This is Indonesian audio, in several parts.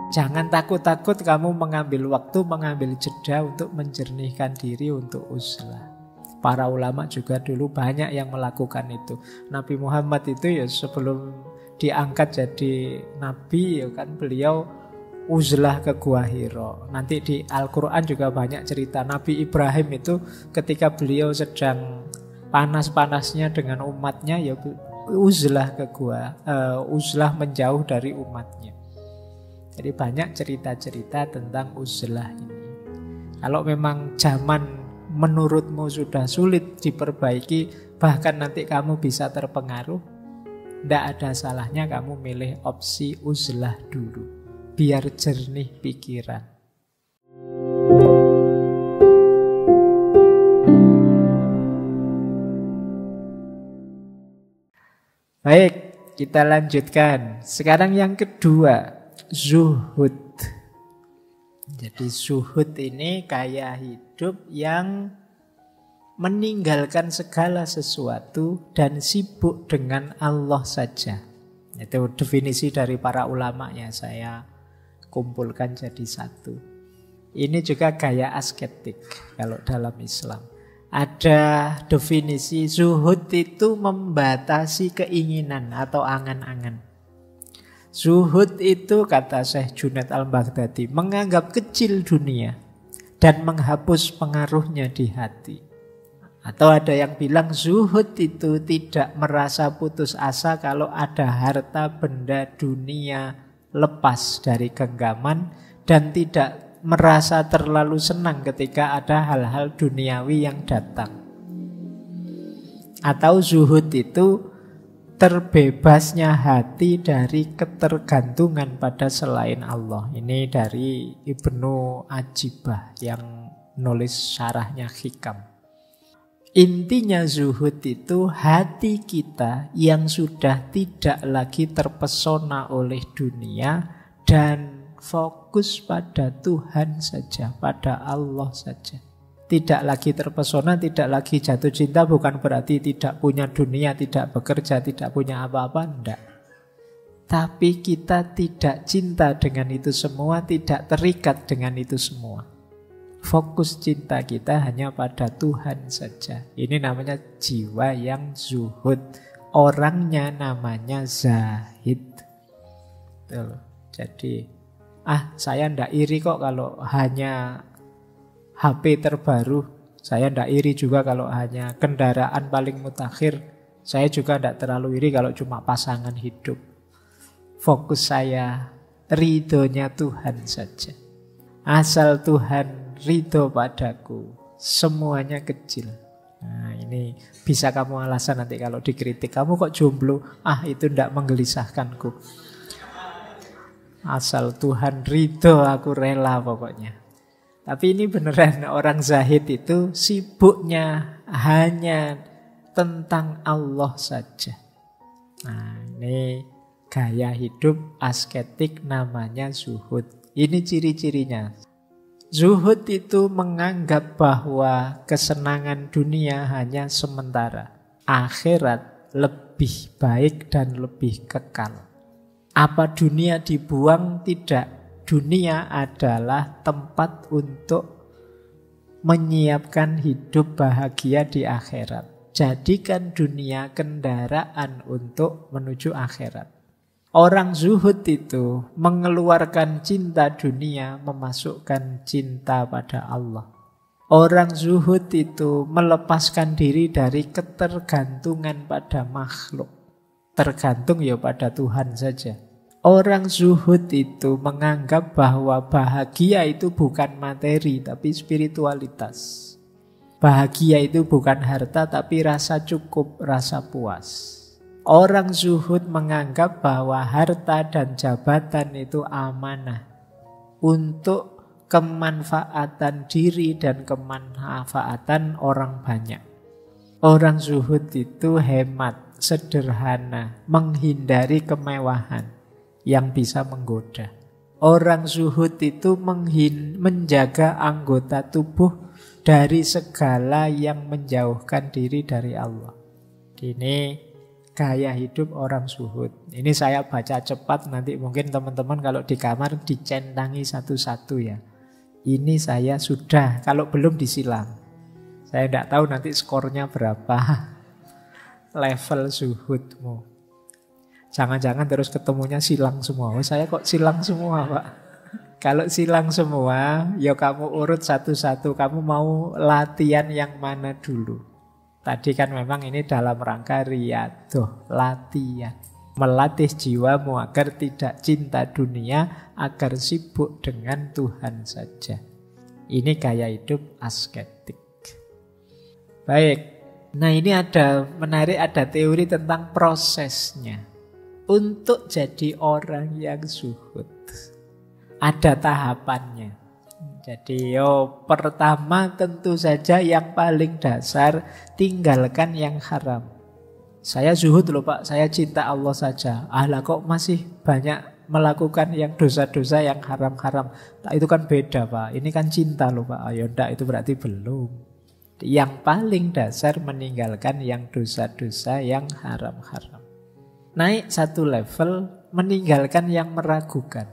Jangan takut-takut kamu mengambil waktu, mengambil jeda untuk menjernihkan diri untuk uzlah. Para ulama juga dulu banyak yang melakukan itu. Nabi Muhammad itu ya sebelum diangkat jadi nabi ya kan beliau uzlah ke Gua Hira. Nanti di Al-Quran juga banyak cerita. Nabi Ibrahim itu ketika beliau sedang panas-panasnya dengan umatnya ya uzlah ke gua, uzlah menjauh dari umatnya. Jadi banyak cerita-cerita tentang uzlah ini. Kalau memang zaman menurutmu sudah sulit diperbaiki, bahkan nanti kamu bisa terpengaruh, tidak ada salahnya kamu milih opsi uzlah dulu, biar jernih pikiran. Baik, kita lanjutkan. Sekarang yang kedua, zuhud. Jadi zuhud ini gaya hidup yang meninggalkan segala sesuatu dan sibuk dengan Allah saja. Itu definisi dari para ulama ya, saya kumpulkan jadi satu. Ini juga gaya asketik kalau dalam Islam. Ada definisi zuhud itu membatasi keinginan atau angan-angan. Zuhud itu kata Syekh Junaid Al-Baghdadi menganggap kecil dunia dan menghapus pengaruhnya di hati. Atau ada yang bilang zuhud itu tidak merasa putus asa kalau ada harta benda dunia lepas dari genggaman dan tidak merasa terlalu senang ketika ada hal-hal duniawi yang datang. Atau zuhud itu terbebasnya hati dari ketergantungan pada selain Allah. Ini dari Ibnu Ajibah yang nulis syarahnya Hikam. Intinya zuhud itu hati kita yang sudah tidak lagi terpesona oleh dunia dan fokus pada Tuhan saja, pada Allah saja. Tidak lagi terpesona, tidak lagi jatuh cinta, bukan berarti tidak punya dunia, tidak bekerja, tidak punya apa-apa, enggak. Tapi kita tidak cinta dengan itu semua, tidak terikat dengan itu semua. Fokus cinta kita hanya pada Tuhan saja. Ini namanya jiwa yang zuhud. Orangnya namanya zahid. Tuh. Jadi saya ndak iri kok kalau hanya HP terbaru. Saya ndak iri juga kalau hanya kendaraan paling mutakhir. Saya juga ndak terlalu iri kalau cuma pasangan hidup. Fokus saya ridhonya Tuhan saja. Asal Tuhan ridho padaku, semuanya kecil. Nah ini bisa kamu alasan nanti kalau dikritik. Kamu kok jomblo? Itu ndak menggelisahkanku. Asal Tuhan ridho aku rela pokoknya. Tapi ini beneran orang zahid itu sibuknya hanya tentang Allah saja. Nah ini gaya hidup asketik namanya zuhud. Ini ciri-cirinya. Zuhud itu menganggap bahwa kesenangan dunia hanya sementara. Akhirat lebih baik dan lebih kekal. Apa dunia dibuang? Tidak. Dunia adalah tempat untuk menyiapkan hidup bahagia di akhirat. Jadikan dunia kendaraan untuk menuju akhirat. Orang zuhud itu mengeluarkan cinta dunia, memasukkan cinta pada Allah. Orang zuhud itu melepaskan diri dari ketergantungan pada makhluk. Tergantung ya pada Tuhan saja. Orang zuhud itu menganggap bahwa bahagia itu bukan materi tapi spiritualitas. Bahagia itu bukan harta tapi rasa cukup, rasa puas. Orang zuhud menganggap bahwa harta dan jabatan itu amanah untuk kemanfaatan diri dan kemanfaatan orang banyak. Orang zuhud itu hemat, sederhana, menghindari kemewahan yang bisa menggoda. Orang zuhud itu menjaga anggota tubuh dari segala yang menjauhkan diri dari Allah. Ini gaya hidup orang zuhud. Ini saya baca cepat, nanti mungkin teman-teman kalau di kamar dicentangi satu-satu ya. Ini saya sudah, kalau belum disilang. Saya tidak tahu nanti skornya berapa. Level zuhudmu. Jangan-jangan terus ketemunya silang semua. Oh, saya kok silang semua, Pak? Kalau silang semua, ya kamu urut satu-satu. Kamu mau latihan yang mana dulu? Tadi kan memang ini dalam rangka riyadhah, latihan. Melatih jiwamu agar tidak cinta dunia, agar sibuk dengan Tuhan saja. Ini gaya hidup asketik. Baik, nah ini ada menarik, ada teori tentang prosesnya. Untuk jadi orang yang zuhud, ada tahapannya. Jadi pertama tentu saja yang paling dasar, tinggalkan yang haram. Saya zuhud loh Pak, saya cinta Allah saja. Lah kok masih banyak melakukan yang dosa-dosa yang haram-haram. Itu kan beda Pak, ini kan cinta loh Pak. Ayo ndak, itu berarti belum. Yang paling dasar meninggalkan yang dosa-dosa yang haram-haram. Naik satu level, meninggalkan yang meragukan.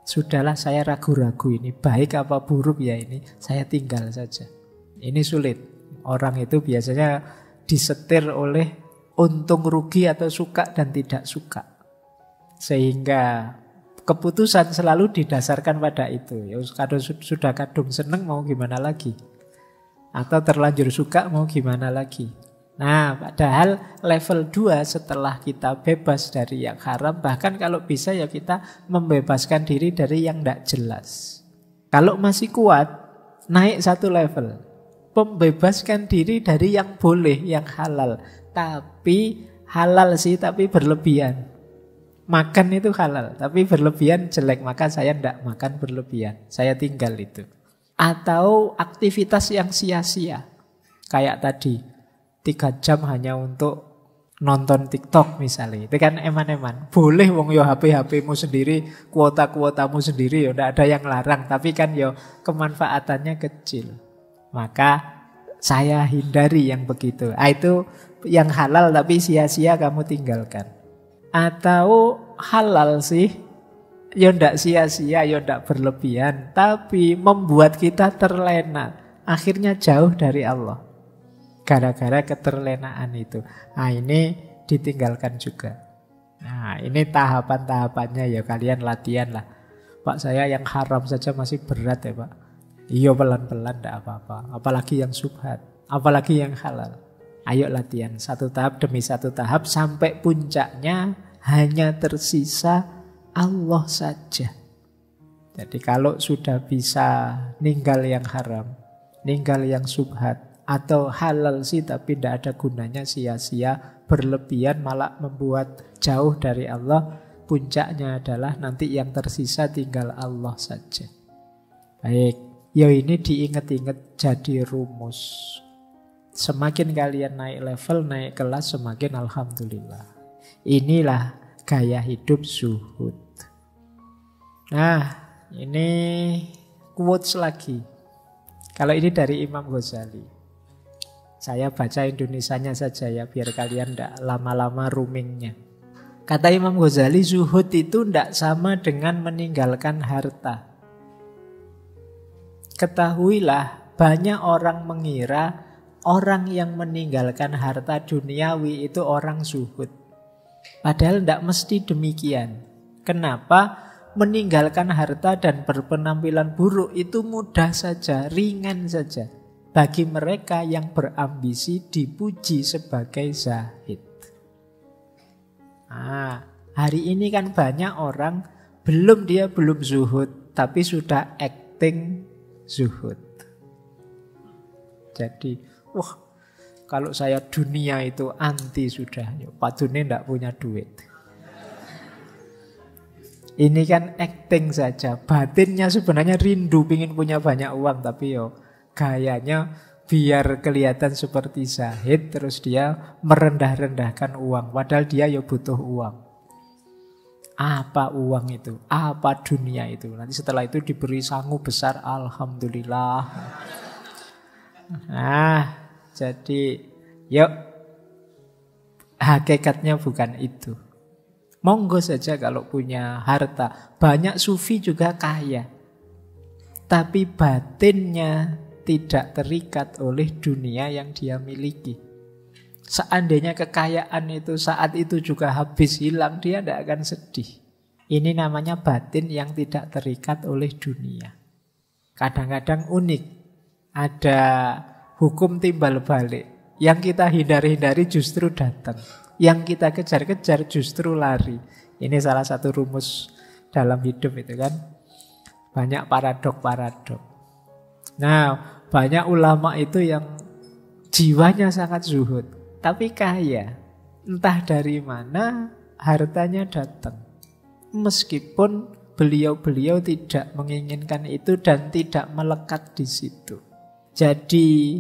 Sudahlah, saya ragu-ragu ini baik apa buruk ya ini, saya tinggal saja. Ini sulit. Orang itu biasanya disetir oleh untung rugi atau suka dan tidak suka. Sehingga keputusan selalu didasarkan pada itu. Ya, kalau sudah kadung seneng mau gimana lagi? Atau terlanjur suka mau gimana lagi? Nah, padahal level 2 setelah kita bebas dari yang haram, bahkan kalau bisa ya kita membebaskan diri dari yang tidak jelas. Kalau masih kuat, naik satu level. Membebaskan diri dari yang boleh, yang halal. Tapi halal sih, tapi berlebihan. Makan itu halal, tapi berlebihan jelek. Maka saya tidak makan berlebihan. Saya tinggal itu. Atau aktivitas yang sia-sia. Kayak tadi. 3 jam hanya untuk nonton TikTok misalnya. Itu kan eman-eman. Boleh wong yo HP-HPmu sendiri, kuota-kuotamu sendiri, yo ndak ada yang larang. Tapi kan yo kemanfaatannya kecil. Maka saya hindari yang begitu. Itu yang halal tapi sia-sia kamu tinggalkan. Atau halal sih, yo ndak sia-sia, yo ndak berlebihan, tapi membuat kita terlena. Akhirnya jauh dari Allah. Gara-gara keterlenaan itu. Nah ini ditinggalkan juga. Nah ini tahapan-tahapannya ya, kalian latihan lah. Pak, saya yang haram saja masih berat ya Pak. Iya, pelan-pelan tidak apa-apa. Apalagi yang subhat, apalagi yang halal. Ayo latihan satu tahap demi satu tahap, sampai puncaknya hanya tersisa Allah saja. Jadi kalau sudah bisa ninggal yang haram, ninggal yang subhat, atau halal sih tapi tidak ada gunanya, sia-sia, berlebihan malah membuat jauh dari Allah, puncaknya adalah nanti yang tersisa tinggal Allah saja. Baik, ya ini diingat-ingat jadi rumus. Semakin kalian naik level, naik kelas, semakin alhamdulillah. Inilah gaya hidup zuhud. Nah, ini quotes lagi. Kalau ini dari Imam Ghazali. Saya baca Indonesianya saja ya, biar kalian tidak lama-lama roomingnya. Kata Imam Ghazali, zuhud itu tidak sama dengan meninggalkan harta. Ketahuilah, banyak orang mengira orang yang meninggalkan harta duniawi itu orang zuhud. Padahal tidak mesti demikian. Kenapa? Meninggalkan harta dan berpenampilan buruk itu mudah saja, ringan saja. Bagi mereka yang berambisi dipuji sebagai zahid. Hari ini kan banyak orang belum zuhud, tapi sudah acting zuhud. Jadi, wah, kalau saya dunia itu anti sudah. Pak Dunia tidak punya duit. Ini kan acting saja. Batinnya sebenarnya rindu, pingin punya banyak uang, tapi gayanya biar kelihatan seperti zahid, terus dia merendah-rendahkan uang. Padahal dia butuh uang. Apa uang itu? Apa dunia itu? Nanti setelah itu diberi sangu besar, alhamdulillah. Nah, jadi yuk Hakikatnya bukan itu. Monggo saja kalau punya harta. Banyak sufi juga kaya. Tapi batinnya tidak terikat oleh dunia yang dia miliki. Seandainya kekayaan itu saat itu juga habis hilang, dia tidak akan sedih. Ini namanya batin yang tidak terikat oleh dunia. Kadang-kadang unik. Ada hukum timbal balik. Yang kita hindari-hindari justru datang. Yang kita kejar-kejar justru lari. Ini salah satu rumus dalam hidup itu kan. Banyak paradok-paradok. Nah, banyak ulama itu yang jiwanya sangat zuhud, tapi kaya. Entah dari mana hartanya datang. Meskipun beliau-beliau tidak menginginkan itu dan tidak melekat di situ. Jadi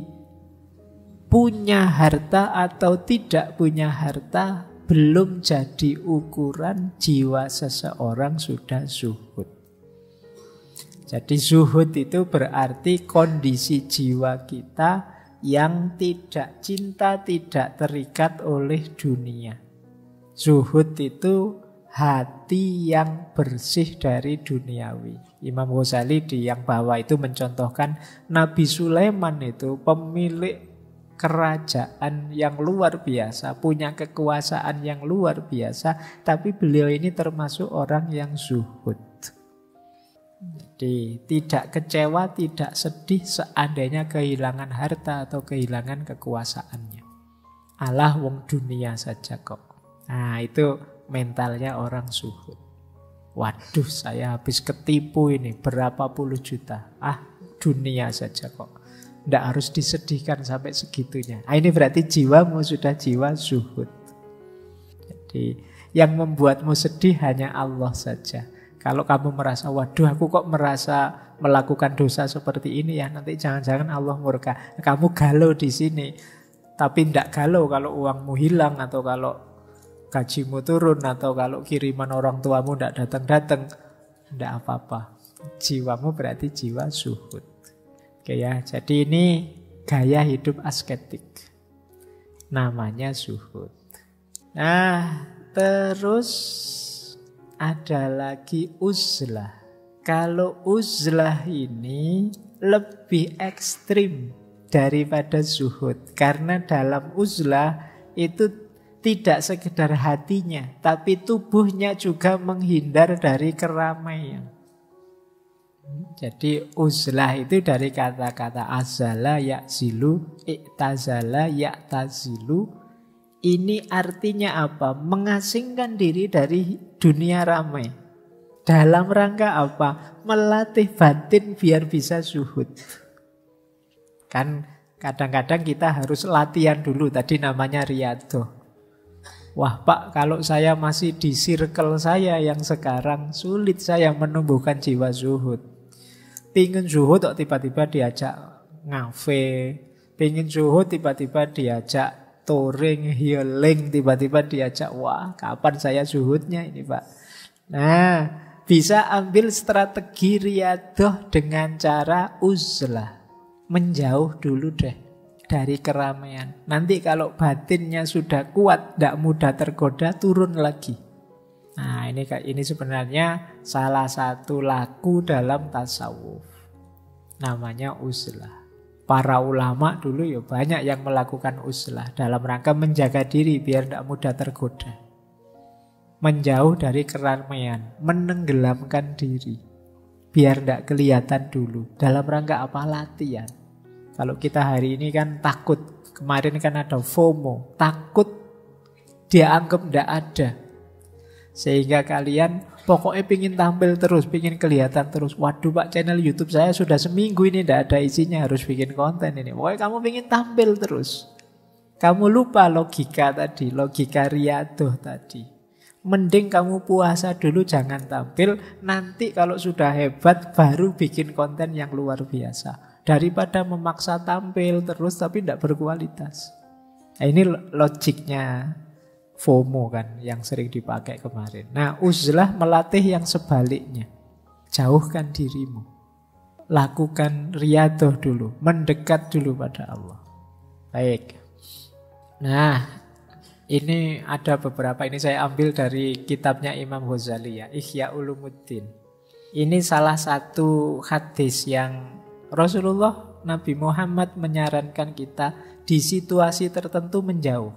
punya harta atau tidak punya harta belum jadi ukuran jiwa seseorang sudah zuhud. Jadi zuhud itu berarti kondisi jiwa kita yang tidak cinta, tidak terikat oleh dunia. Zuhud itu hati yang bersih dari duniawi. Imam Ghazali di yang bawah itu mencontohkan Nabi Sulaiman itu pemilik kerajaan yang luar biasa, punya kekuasaan yang luar biasa, tapi beliau ini termasuk orang yang zuhud. Jadi tidak kecewa, tidak sedih seandainya kehilangan harta atau kehilangan kekuasaannya. Alah wong dunia saja kok. Nah itu mentalnya orang zuhud. Waduh saya habis ketipu ini berapa puluh juta. Dunia saja kok. Tidak harus disedihkan sampai segitunya. Ini berarti jiwamu sudah jiwa zuhud. Jadi yang membuatmu sedih hanya Allah saja. Kalau kamu merasa, waduh aku kok merasa melakukan dosa seperti ini ya, nanti jangan-jangan Allah murka. Kamu galau di sini, tapi tidak galau kalau uangmu hilang, atau kalau gajimu turun, atau kalau kiriman orang tuamu tidak datang-datang. Tidak apa-apa. Jiwamu berarti jiwa zuhud. Oke ya, jadi ini gaya hidup asketik. Namanya zuhud. Nah, terus ada lagi uzlah. Kalau uzlah ini lebih ekstrim daripada zuhud. Karena dalam uzlah itu tidak sekedar hatinya, tapi tubuhnya juga menghindar dari keramaian. Jadi uzlah itu dari kata-kata azala ya'zilu, i'tazala ya'tazilu. Ini artinya apa? Mengasingkan diri dari dunia ramai. Dalam rangka apa? Melatih batin biar bisa zuhud. Kan kadang-kadang kita harus latihan dulu. Tadi namanya riyadhah. Wah Pak, kalau saya masih di circle saya yang sekarang, sulit saya menumbuhkan jiwa zuhud. Pingin zuhud kok tiba-tiba diajak ngafe. Pingin zuhud tiba-tiba diajak touring, healing, tiba-tiba diajak. Wah, kapan saya zuhudnya ini Pak? Nah, bisa ambil strategi riyadhah dengan cara uzlah. Menjauh dulu deh dari keramaian. Nanti kalau batinnya sudah kuat, tidak mudah tergoda, turun lagi. Nah, ini sebenarnya salah satu laku dalam tasawuf. Namanya uzlah. Para ulama dulu ya banyak yang melakukan uzlah dalam rangka menjaga diri biar tidak mudah tergoda. Menjauh dari keramaian, menenggelamkan diri biar tidak kelihatan dulu. Dalam rangka apa? Latihan. Kalau kita hari ini kan takut. Kemarin kan ada FOMO, takut dia anggap tidak ada. Sehingga kalian pokoknya pingin tampil terus, pingin kelihatan terus. Waduh Pak, channel YouTube saya sudah seminggu ini tidak ada isinya, harus bikin konten ini. Pokoknya kamu pingin tampil terus. Kamu lupa logika tadi, logika riyadhah tadi. Mending kamu puasa dulu, jangan tampil. Nanti kalau sudah hebat baru bikin konten yang luar biasa. Daripada memaksa tampil terus tapi tidak berkualitas. Nah, ini logiknya FOMO kan yang sering dipakai kemarin. Nah, uzlah melatih yang sebaliknya. Jauhkan dirimu. Lakukan riyadhah dulu, mendekat dulu pada Allah. Baik. Nah, Ini ada beberapa, ini saya ambil dari kitabnya Imam Ghazali ya, Ihya Ulumuddin. Ini salah satu hadis yang Rasulullah Nabi Muhammad menyarankan kita di situasi tertentu menjauh.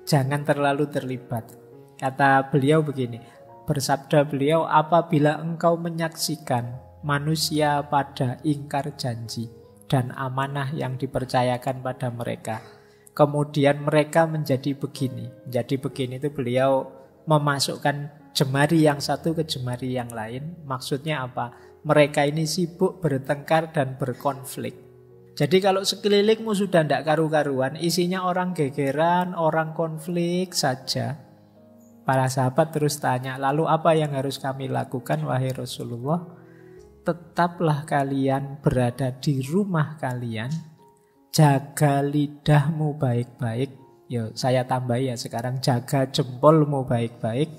Jangan terlalu terlibat. Kata beliau begini, bersabda beliau, apabila engkau menyaksikan manusia pada ingkar janji dan amanah yang dipercayakan pada mereka, kemudian mereka menjadi begini. Menjadi begini itu beliau memasukkan jemari yang satu ke jemari yang lain. Maksudnya apa? Mereka ini sibuk bertengkar dan berkonflik. Jadi kalau sekelilingmu sudah tidak karu-karuan, isinya orang gegeran, orang konflik saja. Para sahabat terus tanya, lalu apa yang harus kami lakukan wahai Rasulullah? Tetaplah kalian berada di rumah kalian, jaga lidahmu baik-baik. Yo, saya tambah ya sekarang, jaga jempolmu baik-baik.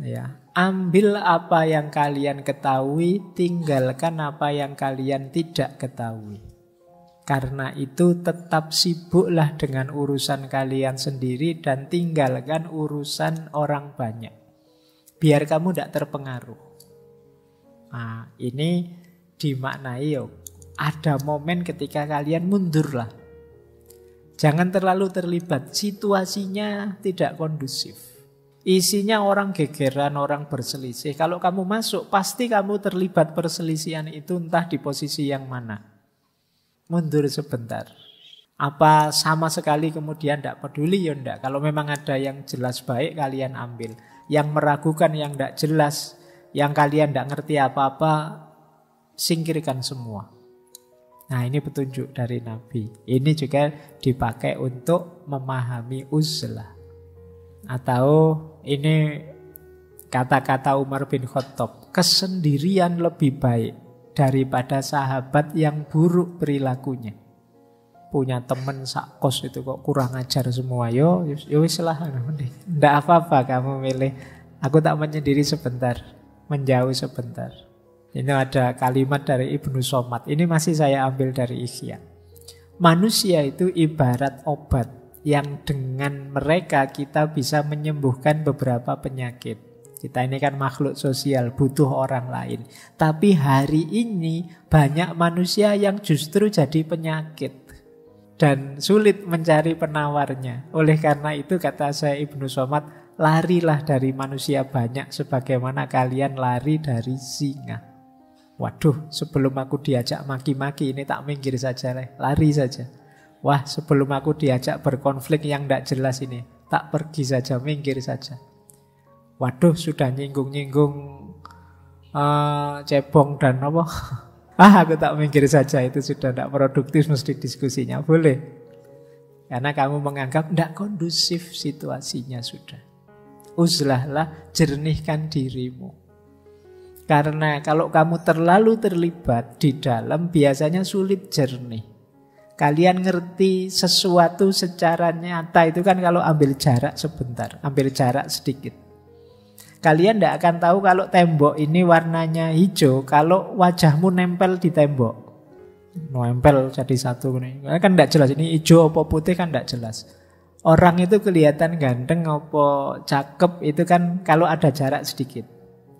Ya, ambil apa yang kalian ketahui, tinggalkan apa yang kalian tidak ketahui. Karena itu tetap sibuklah dengan urusan kalian sendiri dan tinggalkan urusan orang banyak. Biar kamu tidak terpengaruh. Nah, ini dimaknai ada momen ketika kalian mundurlah. Jangan terlalu terlibat, situasinya tidak kondusif. Isinya orang gegeran, orang berselisih. Kalau kamu masuk, pasti kamu terlibat perselisihan itu entah di posisi yang mana. Mundur sebentar. Apa sama sekali kemudian tidak peduli? Ya enggak. Kalau memang ada yang jelas baik, kalian ambil. Yang meragukan, yang tidak jelas, yang kalian tidak ngerti apa-apa, singkirkan semua. Nah, ini petunjuk dari Nabi. Ini juga dipakai untuk memahami uzlah. Atau ini kata-kata Umar bin Khattab, kesendirian lebih baik daripada sahabat yang buruk perilakunya. Punya teman sakos itu kok kurang ajar semua. Yo wis lah, ndak apa-apa kamu milih. Aku tak menyendiri sebentar, menjauh sebentar. Ini ada kalimat dari Ibnu Somad. Ini masih saya ambil dari Ihya. Manusia itu ibarat obat yang dengan mereka kita bisa menyembuhkan beberapa penyakit. Kita ini kan makhluk sosial, butuh orang lain. Tapi hari ini banyak manusia yang justru jadi penyakit dan sulit mencari penawarnya. Oleh karena itu kata saya Ibnu Somad, larilah dari manusia banyak sebagaimana kalian lari dari singa. Waduh, sebelum aku diajak maki-maki ini tak minggir saja, lari saja. Wah, sebelum aku diajak berkonflik yang tidak jelas ini, tak pergi saja, minggir saja. Waduh, sudah nyinggung-nyinggung cebong dan apa? Aku tak minggir saja, itu sudah tidak produktif mesti diskusinya. Boleh. Karena kamu menganggap tidak kondusif situasinya sudah. Uzlahlah, jernihkan dirimu. Karena kalau kamu terlalu terlibat di dalam, biasanya sulit jernih. Kalian ngerti sesuatu secara nyata itu kan kalau ambil jarak sebentar, ambil jarak sedikit. Kalian tidak akan tahu kalau tembok ini warnanya hijau kalau wajahmu nempel di tembok. Nempel jadi satu. Kan tidak jelas ini hijau apa putih kan tidak jelas. Orang itu kelihatan ganteng apa cakep itu kan kalau ada jarak sedikit.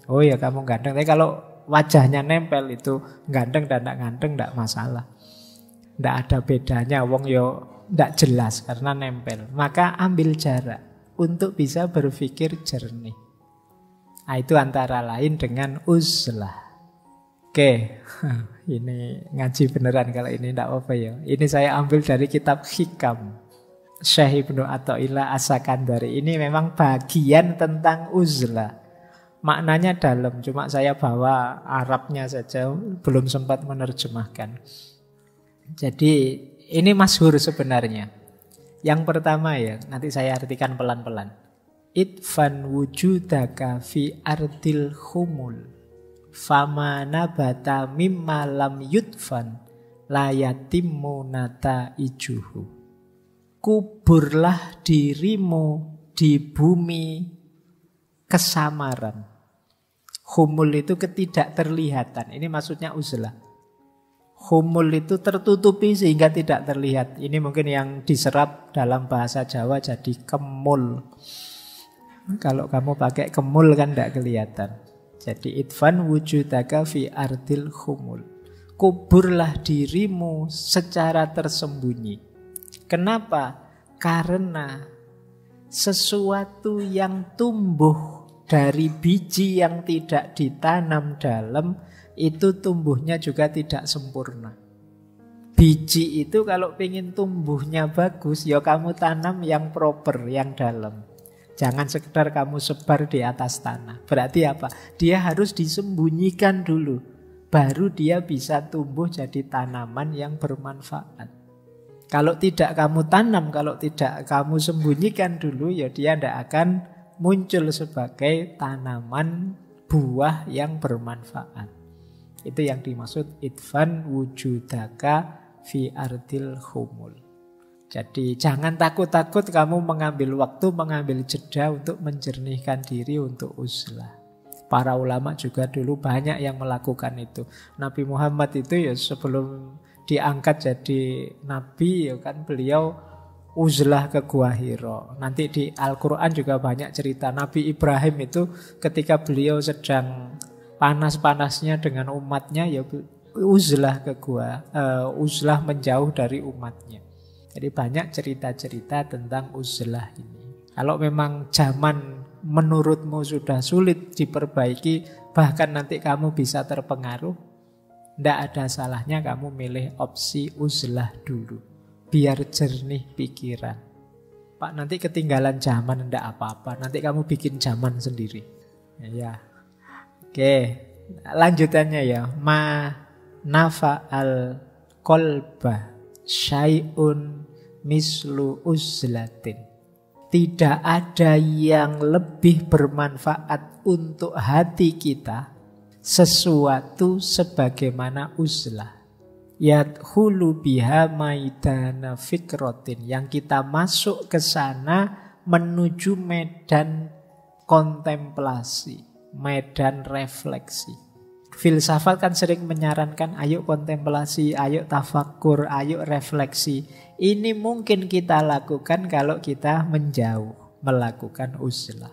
Oh ya kamu ganteng. Tapi kalau wajahnya nempel itu ganteng dan tidak ganteng tidak masalah. Tidak ada bedanya. Wong yo tidak jelas karena nempel. Maka ambil jarak untuk bisa berpikir jernih. Nah, itu antara lain dengan uzlah. Oke, ini ngaji beneran kalau ini tidak apa ya. Ini saya ambil dari kitab Hikam Syekh Ibnu Athaillah As-Sakandari. Ini memang bagian tentang uzlah. Maknanya dalam, cuma saya bawa Arabnya saja, belum sempat menerjemahkan. Jadi ini masyhur sebenarnya. Yang pertama ya, nanti saya artikan pelan-pelan. Idfan wujudaka fi ardil humul fama nabata mimma lam yudfan la yatimmu nata ijuhu. Kuburlah dirimu di bumi kesamaran. Humul itu ketidakterlihatan. Ini maksudnya uzlah. Khumul itu tertutupi sehingga tidak terlihat. Ini mungkin yang diserap dalam bahasa Jawa jadi kemul. Kalau kamu pakai kemul kan tidak kelihatan. Jadi idfan wujudaka fi ardil khumul. Kuburlah dirimu secara tersembunyi. Kenapa? Karena sesuatu yang tumbuh dari biji yang tidak ditanam dalam itu tumbuhnya juga tidak sempurna. Biji itu kalau pengen tumbuhnya bagus, ya kamu tanam yang proper, yang dalam. Jangan sekedar kamu sebar di atas tanah. Berarti apa? Dia harus disembunyikan dulu. Baru dia bisa tumbuh jadi tanaman yang bermanfaat. Kalau tidak kamu tanam, kalau tidak kamu sembunyikan dulu, ya dia tidak akan muncul sebagai tanaman buah yang bermanfaat. Itu yang dimaksud idfan wujudaka fi ardil khumul. Jadi jangan takut-takut kamu mengambil waktu, mengambil jeda untuk menjernihkan diri untuk uzlah. Para ulama juga dulu banyak yang melakukan itu. Nabi Muhammad itu ya sebelum diangkat jadi nabi ya kan beliau uzlah ke Gua Hira. Nanti di Al-Quran juga banyak cerita. Nabi Ibrahim itu ketika beliau sedang panas-panasnya dengan umatnya ya uzlah ke gua, uzlah menjauh dari umatnya. Jadi banyak cerita-cerita tentang uzlah ini. Kalau memang zaman menurutmu sudah sulit diperbaiki, bahkan nanti kamu bisa terpengaruh, tidak ada salahnya kamu milih opsi uzlah dulu, biar jernih pikiran. Pak, nanti ketinggalan zaman, tidak apa-apa, nanti kamu bikin zaman sendiri. Ya. Oke, lanjutannya ya. Ma nafa'al qalba syai'un mislu uzlatin. Tidak ada yang lebih bermanfaat untuk hati kita sesuatu sebagaimana uzlah. Yadkhulu biha maidana fikratin, yang kita masuk ke sana menuju medan kontemplasi, medan refleksi. Filsafat kan sering menyarankan ayo kontemplasi, ayo tafakur, ayo refleksi. Ini mungkin kita lakukan kalau kita menjauh, melakukan uzlah.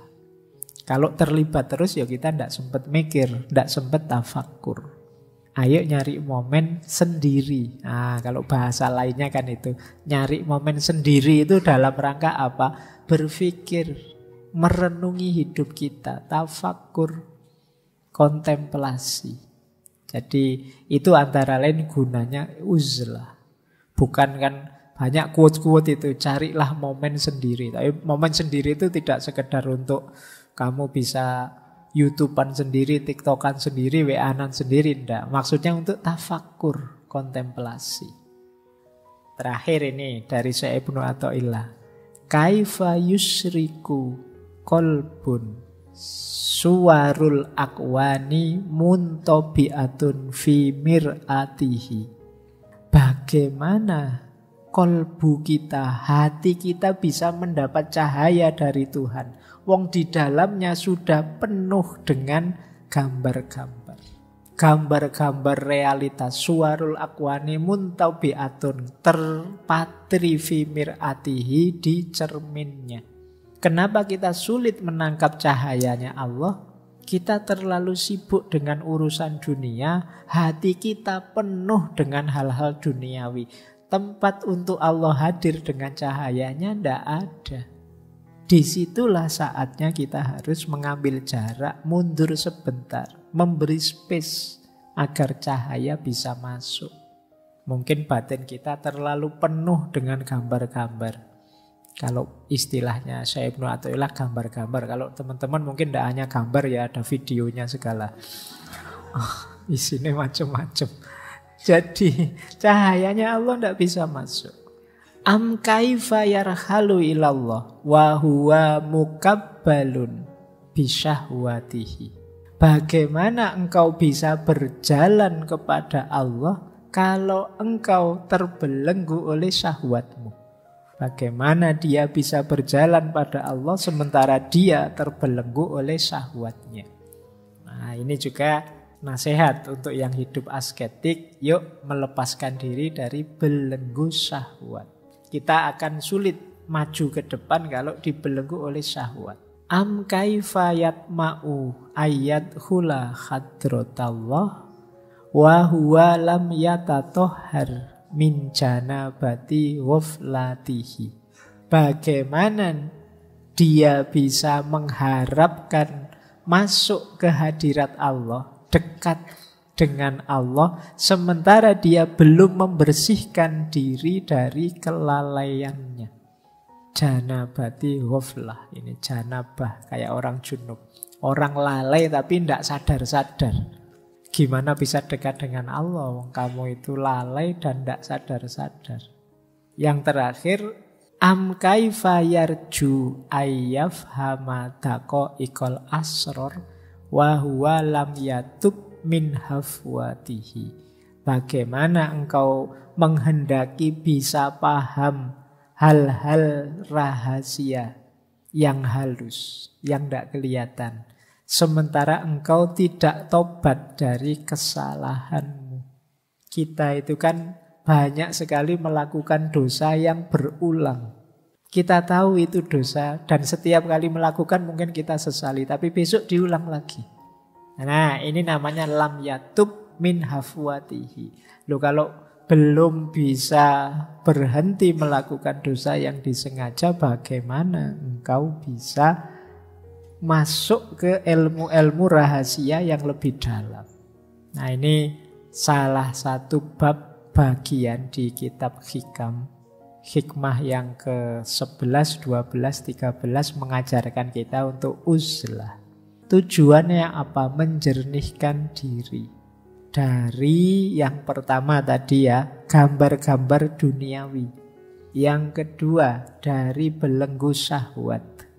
Kalau terlibat terus ya kita tidak sempat mikir, tidak sempat tafakur. Ayo nyari momen sendiri. Nah, kalau bahasa lainnya kan itu, nyari momen sendiri itu dalam rangka apa? Berpikir, merenungi hidup kita, tafakur, kontemplasi. Jadi itu antara lain gunanya uzlah. Bukan kan banyak quote-quote itu, carilah momen sendiri. Tapi momen sendiri itu tidak sekedar untuk kamu bisa YouTubean sendiri, TikTokan sendiri, WA-an sendiri, enggak. Maksudnya untuk tafakur, kontemplasi. Terakhir ini dari Syekh Ibnu Athaillah. Kaifa yusriku qalbun suwarul akwani muntabi'atun fi mir'atihi. Bagaimana kolbu kita, hati kita bisa mendapat cahaya dari Tuhan, wong di dalamnya sudah penuh dengan gambar-gambar, gambar-gambar realitas. Suwarul akwani muntabi'atun, terpatri fi mir'atihi, di cerminnya. Kenapa kita sulit menangkap cahayanya Allah? Kita terlalu sibuk dengan urusan dunia, hati kita penuh dengan hal-hal duniawi. Tempat untuk Allah hadir dengan cahayanya tidak ada. Disitulah saatnya kita harus mengambil jarak, mundur sebentar, memberi space agar cahaya bisa masuk. Mungkin batin kita terlalu penuh dengan gambar-gambar. Kalau istilahnya Syekh Ibnu Athaillah gambar-gambar. Kalau teman-teman mungkin tidak hanya gambar ya, ada videonya segala. Isinya macam-macam. Jadi cahayanya Allah tidak bisa masuk. Am kaifa yarhalu ilallah wa huwa mukabbalun bisyahwatihi. Bagaimana engkau bisa berjalan kepada Allah kalau engkau terbelenggu oleh syahwatmu? Bagaimana dia bisa berjalan pada Allah sementara dia terbelenggu oleh syahwatnya? Nah, ini juga nasihat untuk yang hidup asketik, yuk melepaskan diri dari belenggu syahwat. Kita akan sulit maju ke depan kalau dibelenggu oleh syahwat. Am kaifa yatma'u ayat hula hadratallah wa huwa lam yatatohhar min janabati ghaflatihi. Bagaimana dia bisa mengharapkan masuk ke hadirat Allah, dekat dengan Allah, sementara dia belum membersihkan diri dari kelalaiannya. Janabati ghaflah, ini janabah, kayak orang junub. Orang lalai tapi tidak sadar-sadar. Gimana bisa dekat dengan Allah? Kamu itu lalai dan tidak sadar-sadar. Yang terakhir, am kaifa yarju ayyafhama daqaiqal asror wa huwa lam yatub min hafwatihi. Bagaimana engkau menghendaki bisa paham hal-hal rahasia yang halus, yang tidak kelihatan, sementara engkau tidak tobat dari kesalahanmu. Kita itu kan banyak sekali melakukan dosa yang berulang. Kita tahu itu dosa dan setiap kali melakukan mungkin kita sesali, tapi besok diulang lagi. Nah, ini namanya lam yatub min hafwatihi. Loh, kalau belum bisa berhenti melakukan dosa yang disengaja, bagaimana engkau bisa masuk ke ilmu-ilmu rahasia yang lebih dalam? Nah, ini salah satu bab bagian di kitab Hikam. Hikmah yang ke-11, 12, 13 mengajarkan kita untuk uzlah. Tujuannya apa? Menjernihkan diri dari yang pertama tadi ya, gambar-gambar duniawi. Yang kedua, dari belenggu syahwat.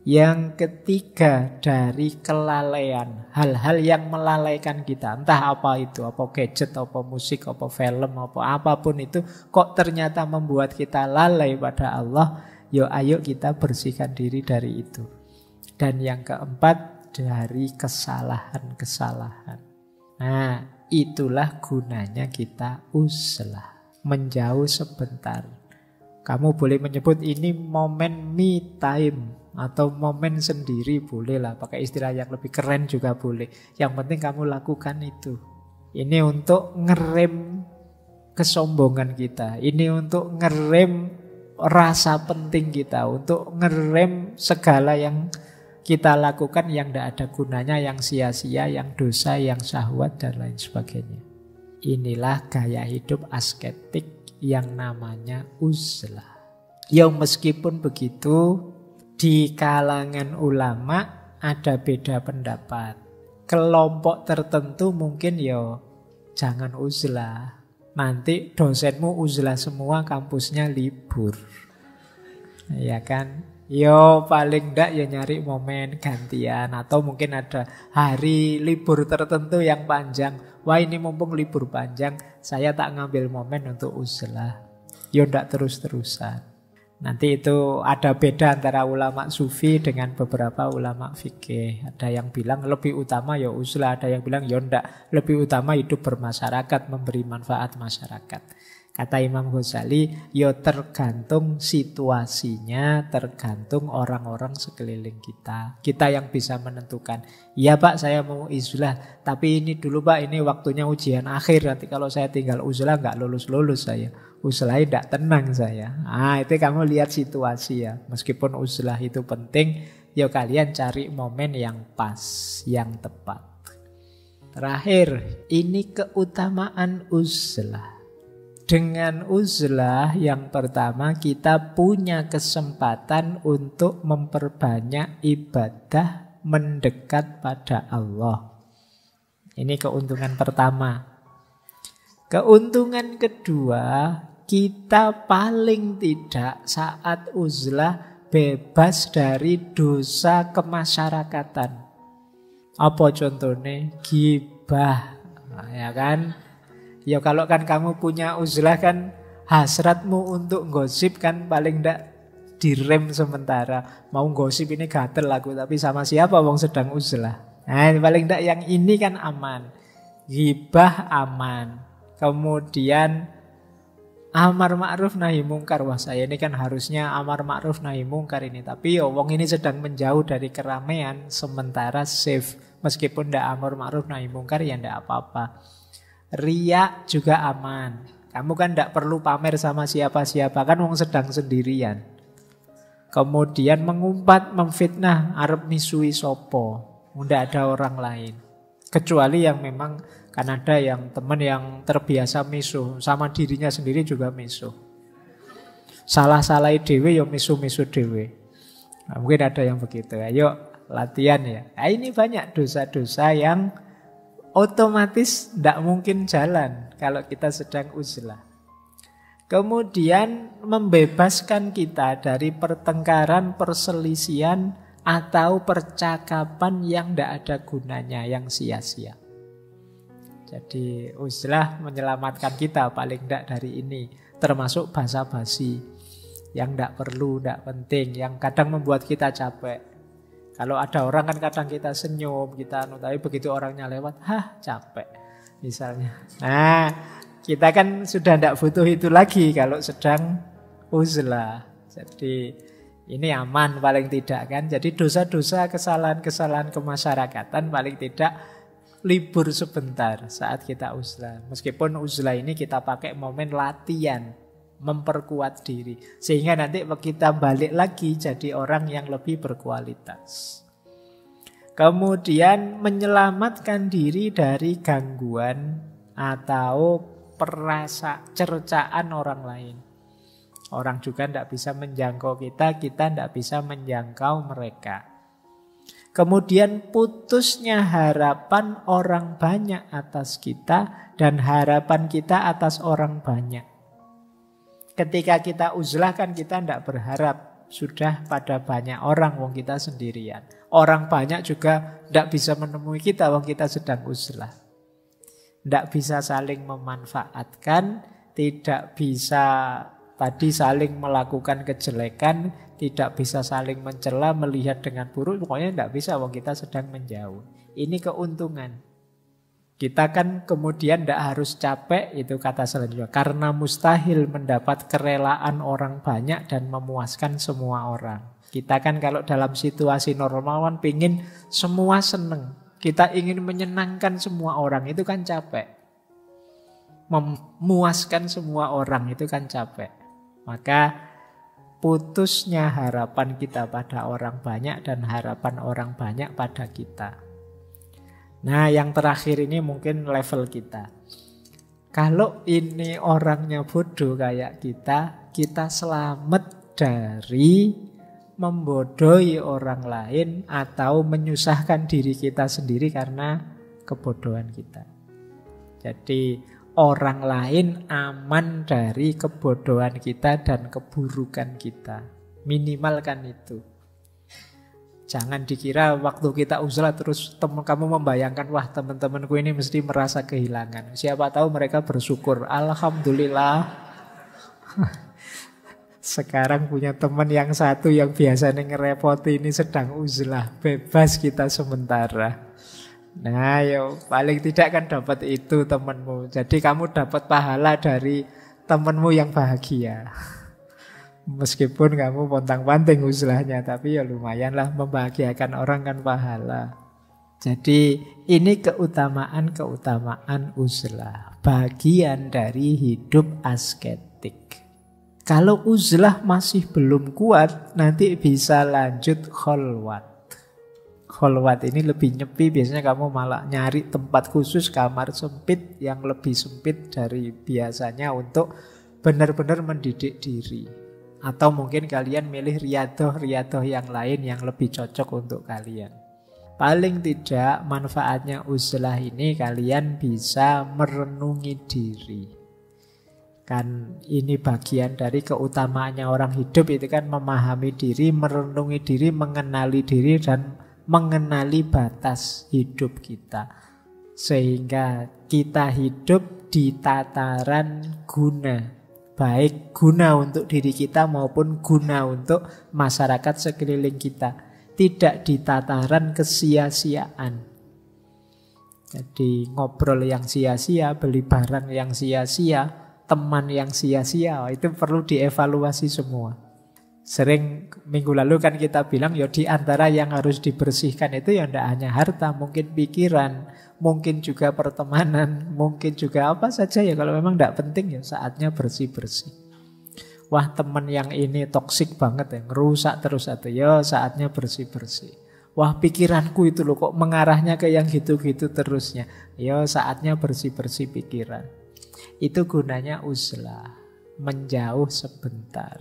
Yang ketiga, dari kelalaian, hal-hal yang melalaikan kita. Entah apa itu, apa gadget, apa musik, apa film, apa apapun itu, kok ternyata membuat kita lalai pada Allah. Yo, ayo kita bersihkan diri dari itu. Dan yang keempat, dari kesalahan-kesalahan. Nah, itulah gunanya kita uzlah, menjauh sebentar. Kamu boleh menyebut ini momen me time atau momen sendiri, boleh lah, pakai istilah yang lebih keren juga boleh. Yang penting kamu lakukan itu. Ini untuk ngerem kesombongan kita, ini untuk ngerem rasa penting kita, untuk ngerem segala yang kita lakukan yang tidak ada gunanya, yang sia-sia, yang dosa, yang syahwat dan lain sebagainya. Inilah gaya hidup asketik yang namanya uzlah. Ya, meskipun begitu, di kalangan ulama ada beda pendapat. Kelompok tertentu mungkin jangan uzlah. Nanti dosenmu uzlah semua, kampusnya libur. Ya kan? Paling enggak nyari momen gantian. Atau mungkin ada hari libur tertentu yang panjang. Wah, ini mumpung libur panjang, saya tak ngambil momen untuk uzlah. Enggak terus-terusan. Nanti itu ada beda antara ulama sufi dengan beberapa ulama fikih. Ada yang bilang lebih utama uzlah, ada yang bilang enggak, lebih utama hidup bermasyarakat, memberi manfaat masyarakat. Kata Imam Ghazali, tergantung situasinya, tergantung orang-orang sekeliling kita. Kita yang bisa menentukan. Iya Pak, saya mau uzlah, tapi ini dulu Pak, ini waktunya ujian akhir. Nanti kalau saya tinggal uzlah nggak lulus-lulus saya. Uzlah tidak tenang saya. Itu kamu lihat situasi ya. Meskipun uzlah itu penting, kalian cari momen yang pas, yang tepat. Terakhir, ini keutamaan uzlah. Dengan uzlah yang pertama, kita punya kesempatan untuk memperbanyak ibadah mendekat pada Allah. Ini keuntungan pertama. Keuntungan kedua, kita paling tidak saat uzlah bebas dari dosa kemasyarakatan. Apa contohnya? Gibah, ya kan? Kalau kan kamu punya uzlah kan, hasratmu untuk gosip kan paling tidak direm sementara. Mau gosip ini gatel aku, tapi sama siapa wong sedang uzlah. Nah, paling tidak yang ini kan aman. Ghibah aman. Kemudian amar ma'ruf nahi mungkar. Wah, saya ini kan harusnya amar ma'ruf nahi mungkar ini. Tapi ya wong ini sedang menjauh dari keramaian, sementara safe. Meskipun ndak amar ma'ruf nahi mungkar ya ndak apa-apa. Riya juga aman. Kamu kan ndak perlu pamer sama siapa-siapa, kan wong sedang sendirian. Kemudian mengumpat, memfitnah, arep misui sopo. Ndak ada orang lain. Kecuali yang memang kan ada yang teman yang terbiasa misuh, sama dirinya sendiri juga misuh. Salah-salahi dewe ya misuh-misuh dewe. Nah, mungkin ada yang begitu. Ayo latihan ya. Nah, ini banyak dosa-dosa yang otomatis tidak mungkin jalan kalau kita sedang uzlah. Kemudian membebaskan kita dari pertengkaran, perselisihan, atau percakapan yang tidak ada gunanya, yang sia-sia. Jadi uzlah menyelamatkan kita paling tidak dari ini. Termasuk basa-basi yang tidak perlu, tidak penting, yang kadang membuat kita capek. Kalau ada orang kan kadang kita senyum, kita tapi begitu orangnya lewat, capek misalnya. Nah, kita kan sudah tidak butuh itu lagi kalau sedang uzlah. Jadi ini aman paling tidak kan. Jadi dosa-dosa, kesalahan-kesalahan kemasyarakatan paling tidak libur sebentar saat kita uzlah. Meskipun uzlah ini kita pakai momen latihan, memperkuat diri. Sehingga nanti kita balik lagi jadi orang yang lebih berkualitas. Kemudian menyelamatkan diri dari gangguan atau cercaan orang lain. Orang juga tidak bisa menjangkau kita tidak bisa menjangkau mereka. Kemudian putusnya harapan orang banyak atas kita dan harapan kita atas orang banyak. Ketika kita uzlah kan kita tidak berharap sudah pada banyak orang, wong kita sendirian. Orang banyak juga tidak bisa menemui kita, wong kita sedang uzlah. Tidak bisa saling memanfaatkan, tidak bisa tadi saling melakukan kejelekan, tidak bisa saling mencela, melihat dengan buruk, pokoknya tidak bisa, wong kita sedang menjauh. Ini keuntungan. Kita kan kemudian tidak harus capek, itu kata selanjutnya. Karena mustahil mendapat kerelaan orang banyak dan memuaskan semua orang. Kita kan kalau dalam situasi normal kan pingin semua seneng. Kita ingin menyenangkan semua orang, itu kan capek. Memuaskan semua orang, itu kan capek. Maka putusnya harapan kita pada orang banyak dan harapan orang banyak pada kita. Nah, yang terakhir ini mungkin level kita. Kalau ini orangnya bodoh kayak kita selamat dari membodohi orang lain atau menyusahkan diri kita sendiri karena kebodohan kita. Jadi orang lain aman dari kebodohan kita dan keburukan kita. Minimalkan itu. Jangan dikira waktu kita uzlah terus kamu membayangkan, wah teman-temanku ini mesti merasa kehilangan. Siapa tahu mereka bersyukur, alhamdulillah. Sekarang punya teman yang satu yang biasanya ngerepoti ini sedang uzlah, bebas kita sementara. Nah, paling tidak kan dapat itu temanmu. Jadi kamu dapat pahala dari temanmu yang bahagia. Meskipun kamu pontang-panting uzlahnya, tapi ya lumayanlah, membahagiakan orang kan pahala. Jadi ini keutamaan uzlah, bagian dari hidup asketik. Kalau uzlah masih belum kuat, nanti bisa lanjut kholwat. Kholwat ini lebih nyepi, biasanya kamu malah nyari tempat khusus, kamar sempit yang lebih sempit dari biasanya untuk benar-benar mendidik diri. Atau mungkin kalian milih riyadoh yang lain yang lebih cocok untuk kalian. Paling tidak manfaatnya uzlah ini kalian bisa merenungi diri. Kan ini bagian dari keutamaannya orang hidup itu kan memahami diri, merenungi diri, mengenali diri dan mengenali batas hidup kita. Sehingga kita hidup di tataran guna. Baik guna untuk diri kita maupun guna untuk masyarakat sekeliling kita. Tidak di tataran kesia-siaan. Jadi ngobrol yang sia-sia, beli barang yang sia-sia, teman yang sia-sia, itu perlu dievaluasi semua. Sering minggu lalu kan kita bilang ya di antara yang harus dibersihkan itu ya tidak hanya harta, mungkin pikiran, mungkin juga pertemanan, mungkin juga apa saja ya. Kalau memang tidak penting ya saatnya bersih-bersih. Wah teman yang ini toksik banget ya, ngerusak terus atau ya saatnya bersih-bersih. Wah pikiranku itu loh kok mengarahnya ke yang gitu-gitu terusnya. Ya saatnya bersih-bersih pikiran. Itu gunanya uzlah, menjauh sebentar.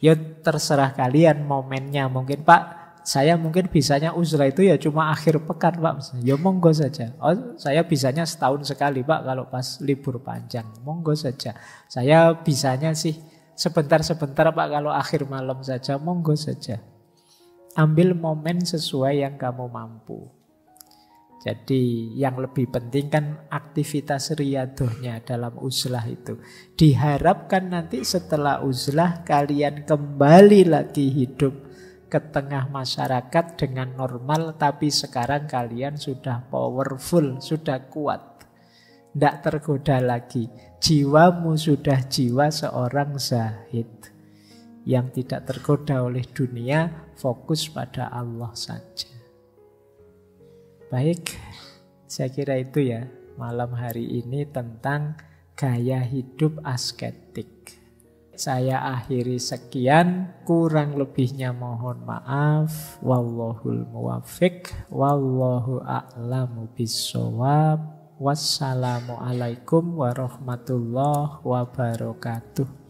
Ya terserah kalian momennya. Mungkin Pak, saya mungkin bisanya uzlah itu ya cuma akhir pekan Pak. Ya monggo saja. Oh saya bisanya setahun sekali Pak kalau pas libur panjang. Monggo saja. Saya bisanya sih sebentar-sebentar Pak kalau akhir malam saja. Monggo saja. Ambil momen sesuai yang kamu mampu. Jadi yang lebih penting kan aktivitas riyadohnya dalam uzlah itu. Diharapkan nanti setelah uzlah kalian kembali lagi hidup ke tengah masyarakat dengan normal. Tapi sekarang kalian sudah powerful, sudah kuat. Tidak tergoda lagi. Jiwamu sudah jiwa seorang zahid yang tidak tergoda oleh dunia, fokus pada Allah saja. Baik, saya kira itu ya malam hari ini tentang gaya hidup asketik. Saya akhiri sekian, kurang lebihnya mohon maaf. Wallahul muwaffiq, wallahu a'lamu bissawab. Wassalamualaikum warahmatullahi wabarakatuh.